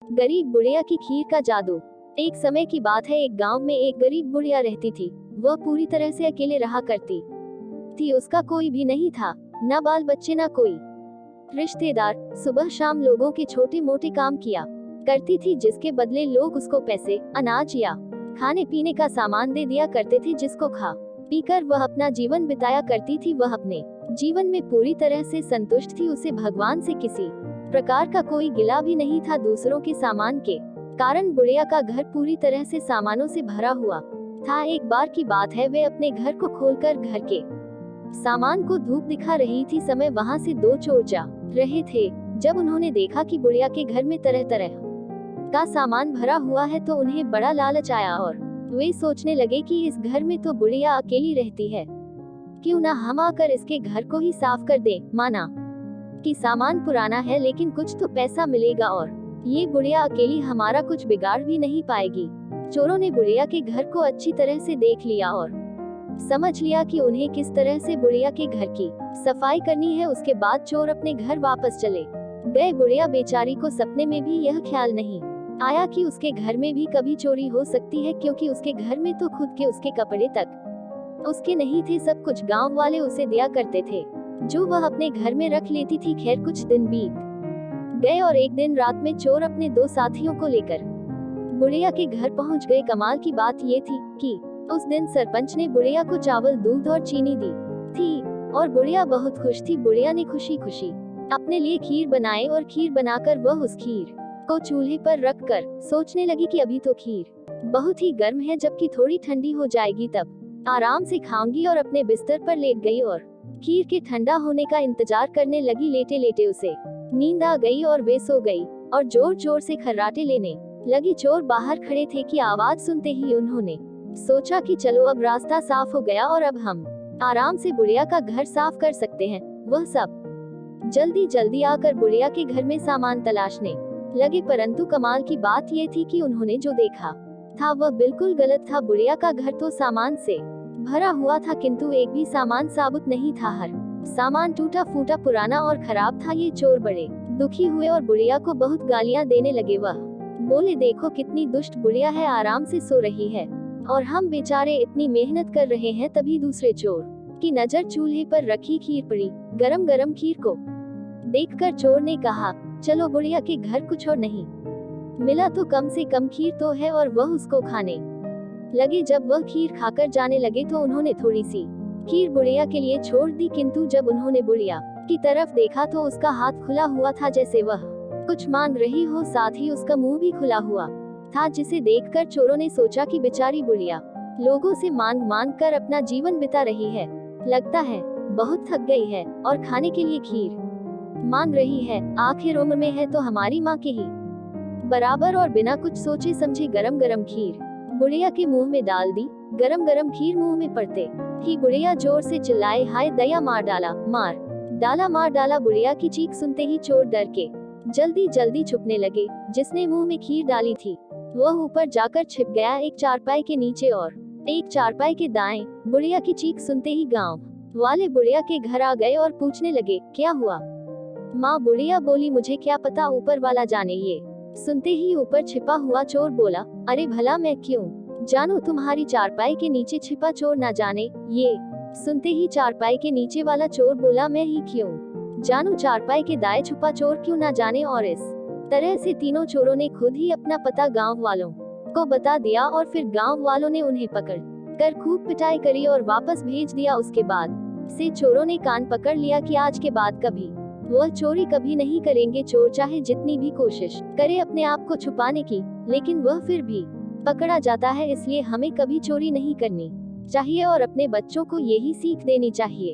गरीब बुढ़िया की खीर का जादू। एक समय की बात है, एक गांव में एक गरीब बुढ़िया रहती थी। वह पूरी तरह से अकेले रहा करती थी। उसका कोई भी नहीं था, न बाल बच्चे न कोई रिश्तेदार। सुबह शाम लोगों के छोटे मोटे काम किया करती थी, जिसके बदले लोग उसको पैसे, अनाज या खाने पीने का सामान दे दिया करते थे, जिसको खा पीकर वह अपना जीवन बिताया करती थी। वह अपने जीवन में पूरी तरह से संतुष्ट थी। उसे भगवान से किसी प्रकार का कोई गिला भी नहीं था। दूसरों के सामान के कारण बुढ़िया का घर पूरी तरह से सामानों से भरा हुआ था। एक बार की बात है, वे अपने घर को खोलकर घर के सामान को धूप दिखा रही थी। समय वहां से दो चोर जा रहे थे। जब उन्होंने देखा कि बुढ़िया के घर में तरह तरह का सामान भरा हुआ है तो उन्हें बड़ा लालच आया और वे सोचने लगे कि इस घर में तो बुढ़िया अकेली रहती है, क्यों ना हम आकर इसके घर को ही साफ कर दें। माना कि सामान पुराना है, लेकिन कुछ तो पैसा मिलेगा और ये बुढ़िया अकेली हमारा कुछ बिगाड़ भी नहीं पाएगी। चोरों ने बुढ़िया के घर को अच्छी तरह से देख लिया और समझ लिया कि उन्हें किस तरह से बुढ़िया के घर की सफाई करनी है। उसके बाद चोर अपने घर वापस चले गए। बुढ़िया बेचारी को सपने में भी यह ख्याल नहीं आया कि उसके घर में भी कभी चोरी हो सकती है, क्योंकि उसके घर में तो खुद के उसके कपड़े तक उसके नहीं थे। सब कुछ गांव वाले उसे दिया करते थे, जो वह अपने घर में रख लेती थी। खैर कुछ दिन बीत गए और एक दिन रात में चोर अपने दो साथियों को लेकर बुढ़िया के घर पहुंच गए। कमाल की बात ये थी कि उस दिन सरपंच ने बुढ़िया को चावल, दूध और चीनी दी थी और बुढ़िया बहुत खुश थी। बुढ़िया ने खुशी खुशी अपने लिए खीर बनाए और खीर बनाकर वह उस खीर को चूल्हे पर रख कर सोचने लगी कि अभी तो खीर बहुत ही गर्म है, जबकि थोड़ी ठंडी हो जाएगी तब आराम से खाऊंगी। और अपने बिस्तर पर लेट गई और खीर के ठंडा होने का इंतजार करने लगी। लेटे लेटे उसे नींद आ गई और वे सो गई और जोर जोर से खर्राटे लेने लगी। चोर बाहर खड़े थे कि आवाज सुनते ही उन्होंने सोचा कि चलो अब रास्ता साफ हो गया और अब हम आराम से बुढ़िया का घर साफ कर सकते हैं। वह सब जल्दी जल्दी आकर बुढ़िया के घर में सामान तलाशने लगे, परंतु कमाल की बात ये थी कि उन्होंने जो देखा था वह बिल्कुल गलत था। बुढ़िया का घर तो सामान से भरा हुआ था, किंतु एक भी सामान साबुत नहीं था। हर सामान टूटा फूटा, पुराना और खराब था। ये चोर बड़े दुखी हुए और बुढ़िया को बहुत गालियां देने लगे। वह बोले, देखो कितनी दुष्ट बुढ़िया है, आराम से सो रही है और हम बेचारे इतनी मेहनत कर रहे हैं। तभी दूसरे चोर की नजर चूल्हे पर रखी खीर पड़ी। गरम गरम खीर को देखकर चोर ने कहा, चलो बुढ़िया के घर कुछ और नहीं मिला तो कम से कम खीर तो है, और वह उसको खाने लगे। जब वह खीर खाकर जाने लगे तो उन्होंने थोड़ी सी खीर बुढ़िया के लिए छोड़ दी, किंतु जब उन्होंने बुढ़िया की तरफ देखा तो उसका हाथ खुला हुआ था, जैसे वह कुछ मांग रही हो। साथ ही उसका मुंह भी खुला हुआ था, जिसे देखकर चोरों ने सोचा कि बेचारी बुढ़िया लोगों से मांग मांग कर अपना जीवन बिता रही है, लगता है बहुत थक गई है और खाने के लिए खीर मांग रही है। आखिर उम्र में है तो हमारी माँ के ही बराबर। और बिना कुछ सोचे समझे गरम गरम खीर बुढ़िया के मुंह में डाल दी। गरम गरम खीर मुंह में पड़ते ही बुढ़िया जोर से चिल्लाए, हाय दया, मार डाला, मार डाला। बुढ़िया की चीख सुनते ही चोर डर के जल्दी जल्दी छुपने लगे। जिसने मुंह में खीर डाली थी वह ऊपर जाकर छिप गया, एक चारपाई के नीचे और एक चारपाई के दाएं। बुढ़िया की चीख सुनते ही गांव वाले बुढ़िया के घर आ गए और पूछने लगे, क्या हुआ माँ? बुढ़िया बोली, मुझे क्या पता, ऊपर वाला जाने। ये सुनते ही ऊपर छिपा हुआ चोर बोला, अरे भला मैं क्यों जानूं, तुम्हारी चारपाई के नीचे छिपा चोर ना जाने। ये सुनते ही चारपाई के नीचे वाला चोर बोला, मैं ही क्यों जानूं, चारपाई के दाएं छुपा चोर क्यों ना जाने। और इस तरह से तीनों चोरों ने खुद ही अपना पता गांव वालों को बता दिया और फिर गांव वालों ने उन्हें पकड़ कर खूब पिटाई करी और वापस भेज दिया। उसके बाद से चोरों ने कान पकड़ लिया कि आज के बाद कभी वह चोरी कभी नहीं करेंगे। चोर चाहे जितनी भी कोशिश करे अपने आप को छुपाने की, लेकिन वह फिर भी पकड़ा जाता है। इसलिए हमें कभी चोरी नहीं करनी चाहिए और अपने बच्चों को यही सीख देनी चाहिए।